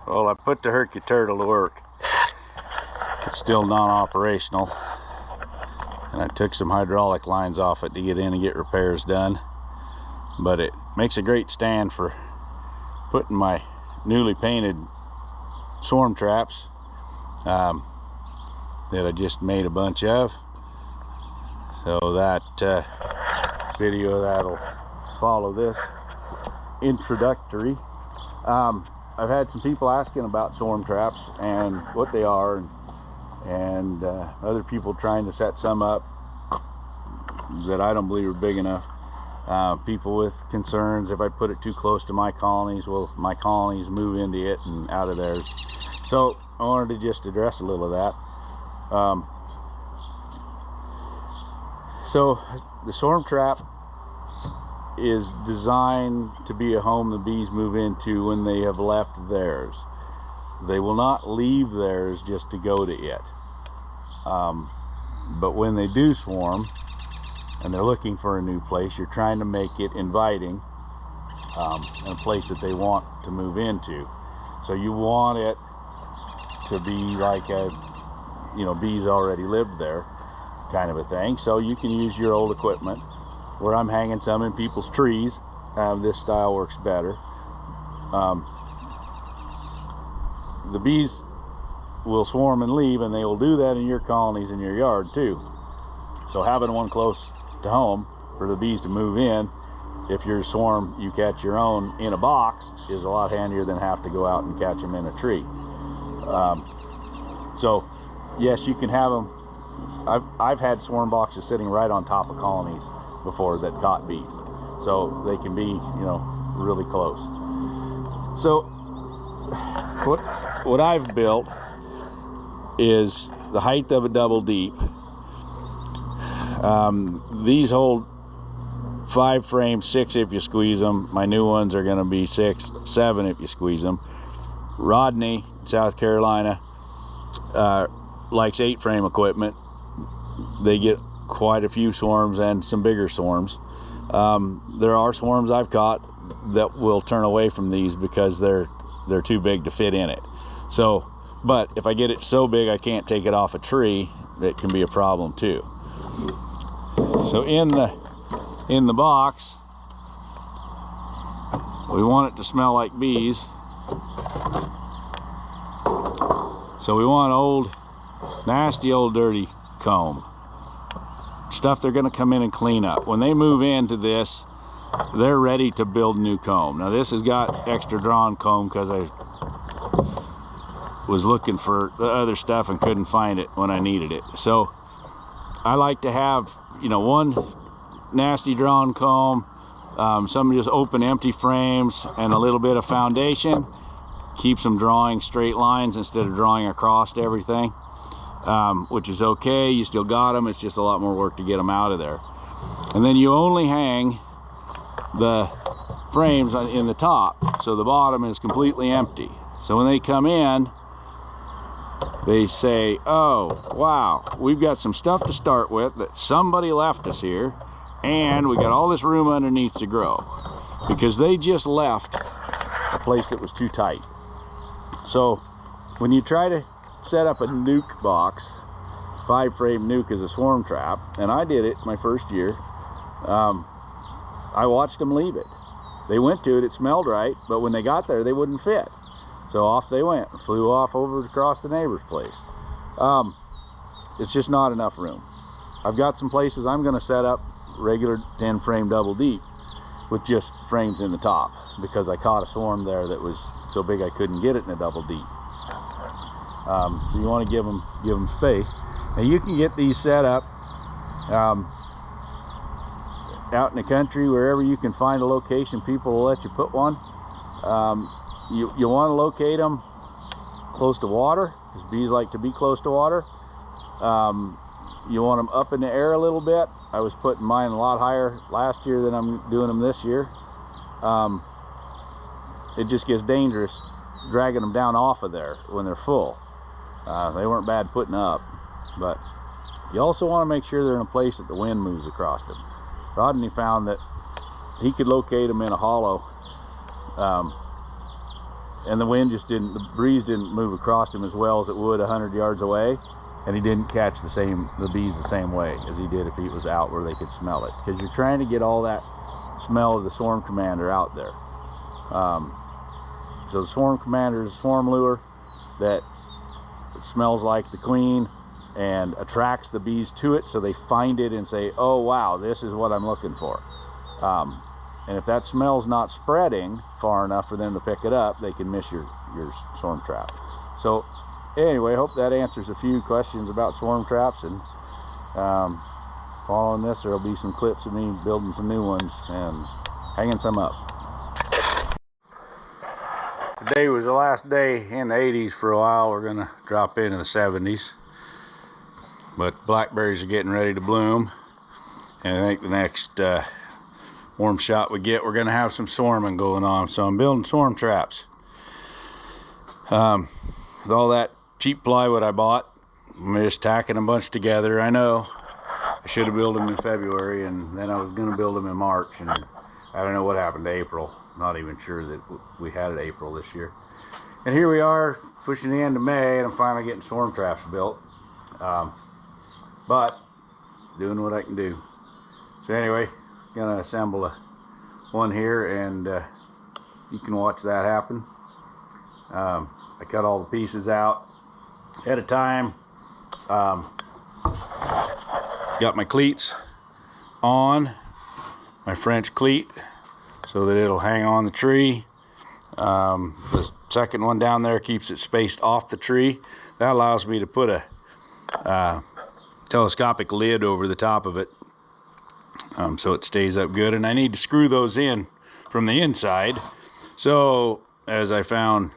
Well, I put the Herky Turtle to work. It's still non-operational, and I took some hydraulic lines off it to get in and get repairs done. But it makes a great stand for putting my newly painted swarm traps that I just made a bunch of. So that video of that'll follow this introductory. I've had some people asking about swarm traps and what they are, and other people trying to set some up that I don't believe are big enough. People with concerns if I put it too close to my colonies, will my colonies move into it and out of theirs? So I wanted to just address a little of that. So the swarm trap is designed to be a home the bees move into when they have left theirs. They will not leave theirs just to go to it. But when they do swarm and they're looking for a new place, you're trying to make it inviting, and a place that they want to move into. So you want it to be like a, bees already lived there kind of a thing. So you can use your old equipment. Where I'm hanging some in people's trees, this style works better. The bees will swarm and leave, and they will do that in your colonies in your yard too. So having one close to home for the bees to move in, if your swarm you catch your own in a box, is a lot handier than have to go out and catch them in a tree. So yes, you can have them. I've had swarm boxes sitting right on top of colonies before that caught bees, so they can be really close. So what I've built is the height of a double deep. These hold 5 frames, 6 if you squeeze them. My new ones are going to be 6, 7 if you squeeze them. Rodney, South Carolina, likes 8 frame equipment. They get quite a few swarms and some bigger swarms. There are swarms I've caught that will turn away from these because they're too big to fit in it. So, but if I get it so big I can't take it off a tree, it can be a problem too. So in the box, we want it to smell like bees. So we want old, nasty old dirty comb. Stuff they're going to come in and clean up. When they move into this, they're ready to build new comb. Now this has got extra drawn comb because I was looking for the other stuff and couldn't find it when I needed it. So I like to have, one nasty drawn comb, some just open empty frames, and a little bit of foundation. Keeps them drawing straight lines instead of drawing across to everything. Which is okay, you still got them, it's just a lot more work to get them out of there. And then you only hang the frames in the top, so the bottom is completely empty. So when they come in, they say, oh wow, we've got some stuff to start with that somebody left us here, and we got all this room underneath to grow, because they just left a place that was too tight. So when you try to set up a nuke box, 5 frame nuke as a swarm trap, and I did it my first year, I watched them leave it. They went to it, it smelled right, but when they got there they wouldn't fit. So off they went, flew off over across the neighbor's place. It's just not enough room. I've got some places I'm going to set up regular 10 frame double deep with just frames in the top, because I caught a swarm there that was so big I couldn't get it in a double deep. So you want to give them space. Now you can get these set up out in the country, wherever you can find a location, people will let you put one. You want to locate them close to water, because bees like to be close to water. You want them up in the air a little bit. I was putting mine a lot higher last year than I'm doing them this year. It just gets dangerous dragging them down off of there when they're full. They weren't bad putting up, but you also want to make sure they're in a place that the wind moves across them. Rodney found that he could locate them in a hollow and the wind just didn't, the breeze didn't move across him as well as it would 100 yards away, and he didn't catch the bees the same way as he did if he was out where they could smell it, because you're trying to get all that smell of the swarm commander out there. So the swarm commander is a swarm lure that smells like the queen and attracts the bees to it, so they find it and say, oh wow, this is what I'm looking for. And if that smell's not spreading far enough for them to pick it up, they can miss your swarm trap. So anyway, hope that answers a few questions about swarm traps, and following this there will be some clips of me building some new ones and hanging some up. Today was the last day in the 80s for a while. We're gonna drop into the 70s, but blackberries are getting ready to bloom, and I think the next warm shot we get, we're gonna have some swarming going on. So I'm building swarm traps. With all that cheap plywood I bought, I'm just tacking a bunch together. I know I should have built them in February, and then I was gonna build them in March, and I don't know what happened to April. Not even sure that we had it April this year. And here we are pushing the end of May, and I'm finally getting swarm traps built. But doing what I can do. So anyway, gonna assemble one here, and you can watch that happen. I cut all the pieces out ahead of time. Got my cleats on, my French cleat, so that it'll hang on the tree. The second one down there keeps it spaced off the tree. That allows me to put a telescopic lid over the top of it, so it stays up good. And I need to screw those in from the inside. So as I found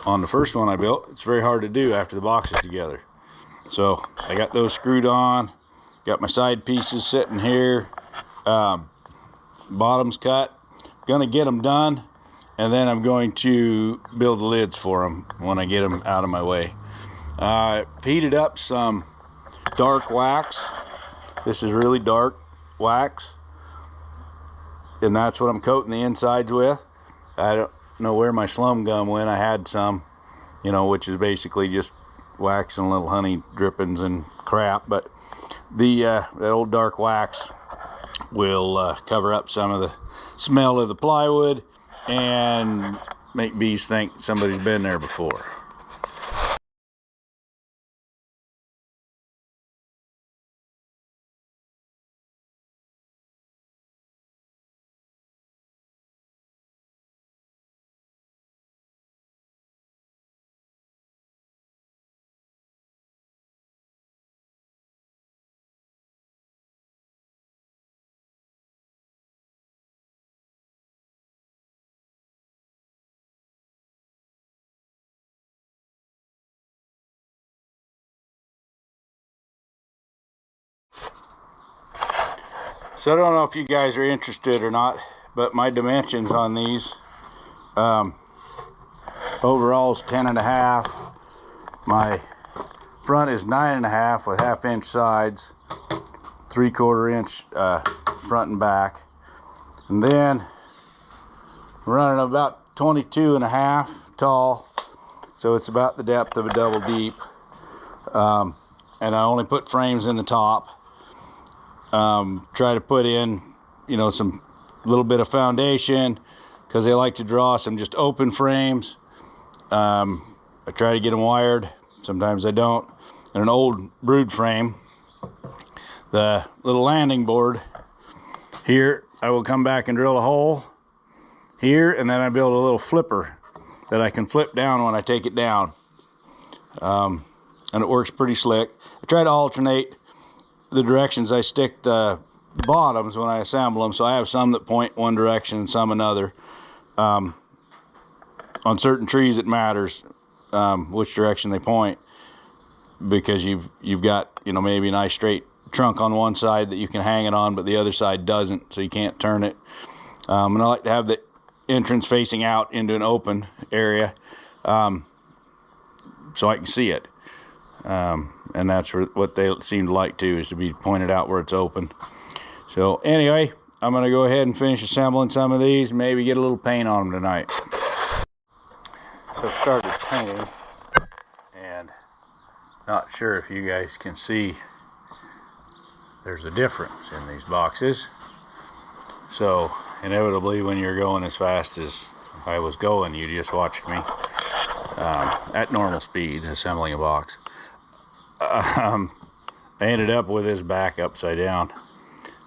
on the first one I built, it's very hard to do after the box is together. So I got those screwed on, got my side pieces sitting here, bottoms cut. Gonna get them done, and then I'm going to build the lids for them when I get them out of my way. Heated up some dark wax. This is really dark wax, and that's what I'm coating the insides with. I don't know where my slum gum went. I had some, you know, which is basically just wax and little honey drippings and crap, but the old dark wax will cover up some of the smell of the plywood and make bees think somebody's been there before. So I don't know if you guys are interested or not, but my dimensions on these, overall is 10.5. My front is 9.5 with 1/2 inch sides, 3/4 inch front and back, and then running about 22.5 tall, so it's about the depth of a double deep. And I only put frames in the top. Try to put in, you know, some little bit of foundation, because they like to draw some just open frames. I try to get them wired. Sometimes I don't. And an old brood frame, the little landing board here, I will come back and drill a hole here, and then I build a little flipper that I can flip down when I take it down. And it works pretty slick. I try to alternate the directions I stick the bottoms when I assemble them, so I have some that point one direction and some another. On certain trees it matters which direction they point, because you've got, you know, maybe a nice straight trunk on one side that you can hang it on, but the other side doesn't, so you can't turn it. And I like to have the entrance facing out into an open area, so I can see it. And that's what they seem to like too, is to be pointed out where it's open. So anyway, I'm going to go ahead and finish assembling some of these, maybe get a little paint on them tonight. So I've started painting, and not sure if you guys can see there's a difference in these boxes. So inevitably, when you're going as fast as I was going, you just watched me at normal speed assembling a box. I ended up with this back upside down.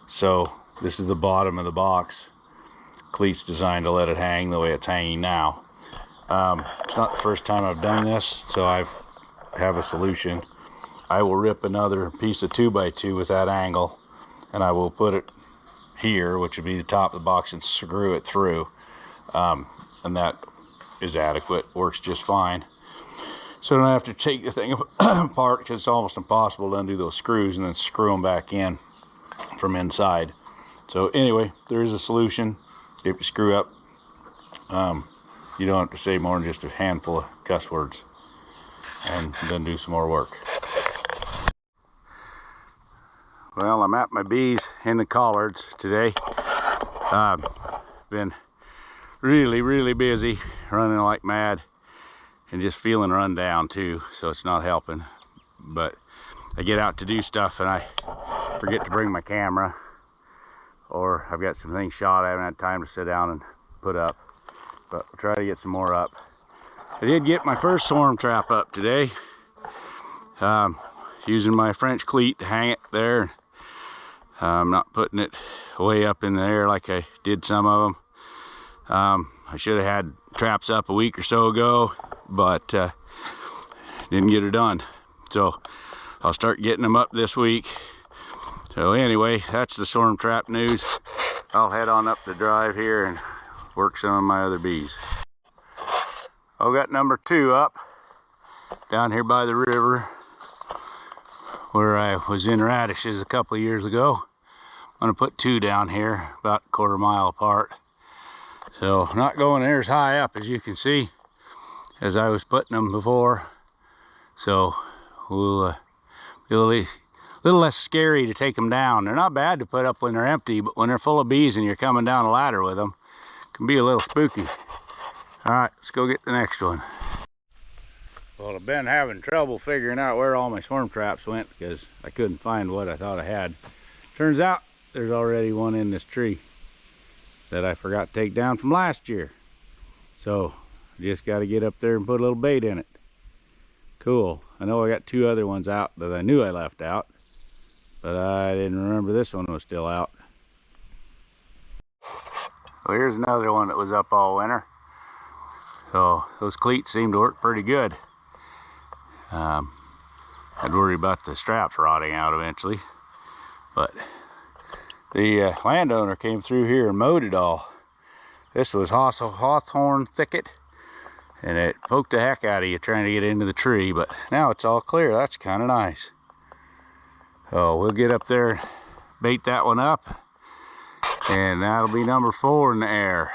So this is the bottom of the box. Cleats designed to let it hang the way it's hanging now. It's not the first time I've done this, so I have a solution. I will rip another piece of 2x2 with that angle, and I will put it here, which would be the top of the box, and screw it through. And that is adequate, works just fine. So I don't have to take the thing apart, because it's almost impossible to undo those screws and then screw them back in from inside. So anyway, there is a solution. If you screw up, you don't have to say more than just a handful of cuss words, and then do some more work. Well, I'm at my bees in the collards today. Been really busy, running like mad, and just feeling run down too, so it's not helping. But I get out to do stuff and I forget to bring my camera, or I've got some things shot I haven't had time to sit down and put up, but we'll try to get some more up. I did get my first swarm trap up today, using my French cleat to hang it there. I'm not putting it way up in the air like I did some of them. I should have had traps up a week or so ago, but didn't get it done. So I'll start getting them up this week. So anyway, that's the swarm trap news. I'll head on up the drive here and work some of my other bees. I've got number 2 up down here by the river where I was in radishes a couple of years ago. I'm gonna put 2 down here about a quarter mile apart. So not going there as high up as you can see as I was putting them before. So we'll be a little less scary to take them down. They're not bad to put up when they're empty, but when they're full of bees and you're coming down a ladder with them, it can be a little spooky. All right, let's go get the next one. Well, I've been having trouble figuring out where all my swarm traps went because I couldn't find what I thought I had. Turns out there's already one in this tree that I forgot to take down from last year. So I just got to get up there and put a little bait in it. Cool. I know I got 2 other ones out that I knew I left out, but I didn't remember this one was still out. Well, here's another one that was up all winter. So those cleats seem to work pretty good. I'd worry about the straps rotting out eventually, but the landowner came through here and mowed it all. This was hawthorn thicket, and it poked the heck out of you trying to get into the tree, but now it's all clear. That's kind of nice. So we'll get up there, bait that one up, and that'll be number 4 in the air.